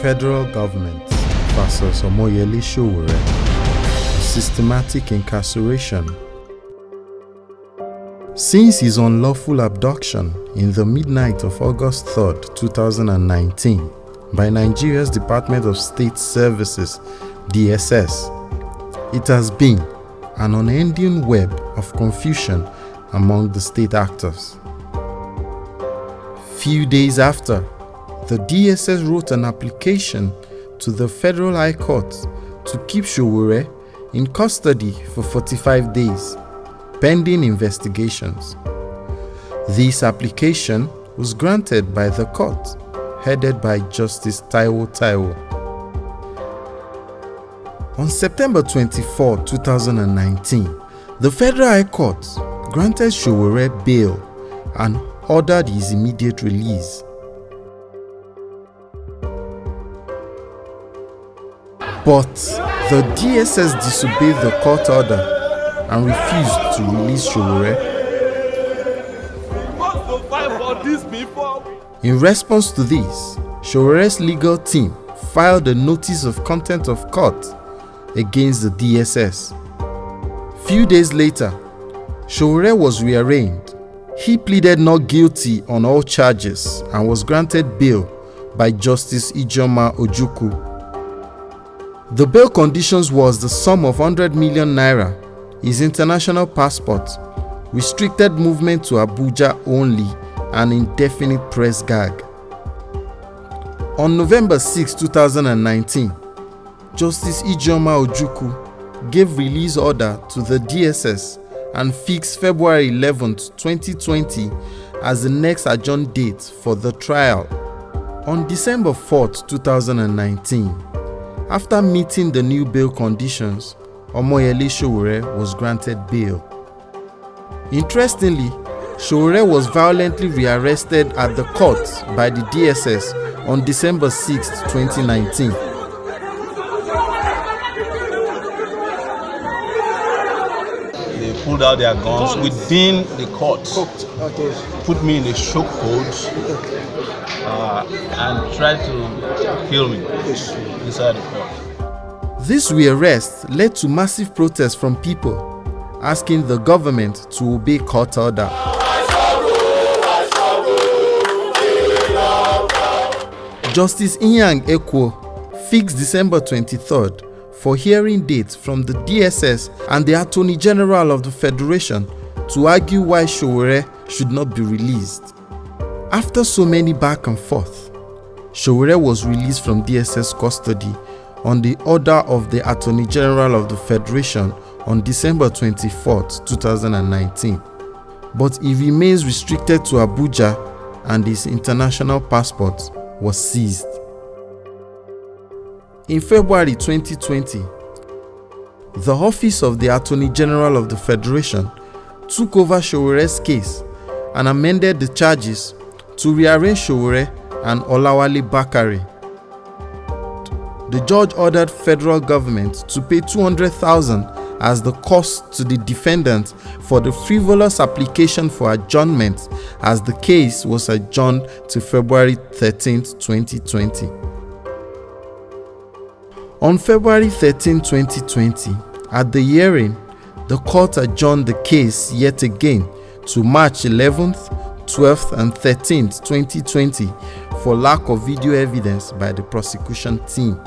Federal Government versus Omoyele Sowore. Systematic incarceration. Since his unlawful abduction in the midnight of August 3rd, 2019 by Nigeria's Department of State Services, DSS, it has been an unending web of confusion among the state actors. Few days after, the DSS wrote an application to the Federal High Court to keep Sowore in custody for 45 days, pending investigations. This application was granted by the court, headed by Justice Taiwo. On September 24, 2019, the Federal High Court granted Sowore bail and ordered his immediate release. But the DSS disobeyed the court order and refused to release Sowore. In response to this, Sowore's legal team filed a notice of contempt of court against the DSS. Few days later, Sowore was rearraigned. He pleaded not guilty on all charges and was granted bail by Justice Ijeoma Ojukwu. The bail conditions was the sum of 100 million naira, his international passport, restricted movement to Abuja only, and indefinite press gag. On November 6, 2019, Justice Ijeoma Ojukwu gave release order to the DSS and fixed February 11, 2020 as the next adjourned date for the trial. On December 4, 2019, after meeting the new bail conditions, Omoyele Sowore was granted bail. Interestingly, Sowore was violently rearrested at the court by the DSS on December 6, 2019. They pulled out their guns within the court, put me in a chokehold, and tried to kill me inside the court. This rearrest led to massive protests from people asking the government to obey court order. Justice Inyang Ekwo fixed December 23rd for hearing dates from the DSS and the Attorney General of the Federation to argue why Sowore should not be released. After so many back and forth, Sowore was released from DSS custody on the order of the Attorney General of the Federation on December 24, 2019. But he remains restricted to Abuja and his international passport was seized. In February 2020, the Office of the Attorney General of the Federation took over Sowore's case and amended the charges to rearrange Sowore and Olawale Bakare. The judge ordered federal government to pay 200,000 as the cost to the defendant for the frivolous application for adjournment, as the case was adjourned to February 13, 2020. On February 13, 2020, at the hearing, the court adjourned the case yet again to March 11th, 12th and 13th, 2020 for lack of video evidence by the prosecution team.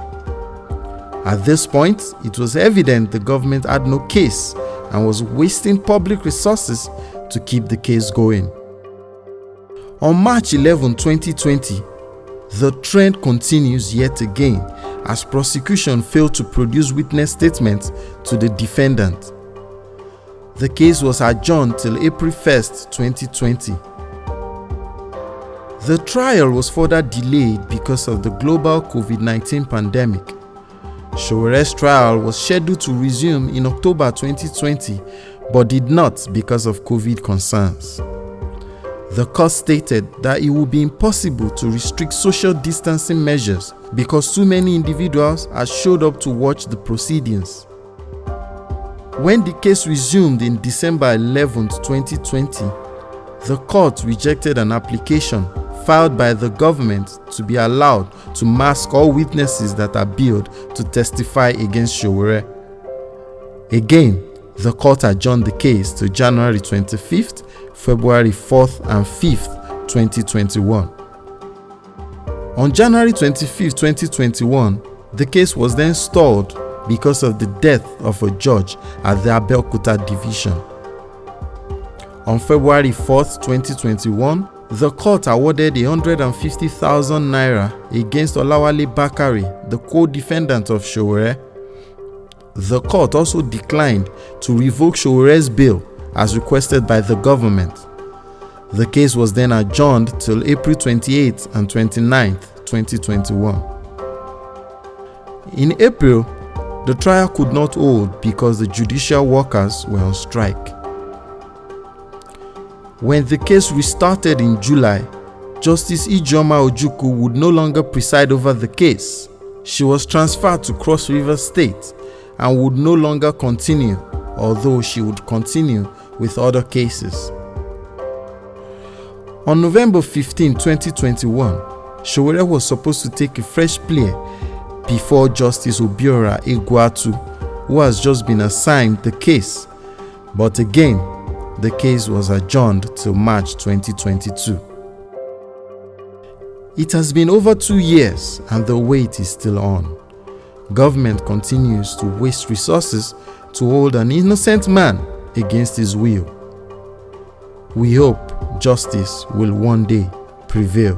At this point, it was evident the government had no case and was wasting public resources to keep the case going. On March 11, 2020, the trend continues yet again as prosecution failed to produce witness statements to the defendant. The case was adjourned till April 1st, 2020. The trial was further delayed because of the global COVID-19 pandemic. Sowore's trial was scheduled to resume in October 2020, but did not because of COVID concerns. The court stated that it would be impossible to restrict social distancing measures because too many individuals had showed up to watch the proceedings. When the case resumed in December 11, 2020, the court rejected an application filed by the government to be allowed to mask all witnesses that are billed to testify against Sowore. Again, the court adjourned the case to January 25th, February 4th and 5th, 2021. On January 25th, 2021, the case was then stalled because of the death of a judge at the Abeokuta division. On February 4th, 2021, the court awarded 150,000 naira against Olawale Bakare, the co-defendant of Sowore. The court also declined to revoke Sowore's bail as requested by the government. The case was then adjourned till April 28th and 29th, 2021. In April, the trial could not hold because the judicial workers were on strike. When the case restarted in July, Justice Ijeoma Ojukwu would no longer preside over the case. She was transferred to Cross River State and would no longer continue, although she would continue with other cases. On November 15, 2021, Sowore was supposed to take a fresh plea before Justice Obiora Egwuatu, who has just been assigned the case. But again, the case was adjourned till March 2022. It has been over 2 years and the wait is still on. Government continues to waste resources to hold an innocent man against his will. We hope justice will one day prevail.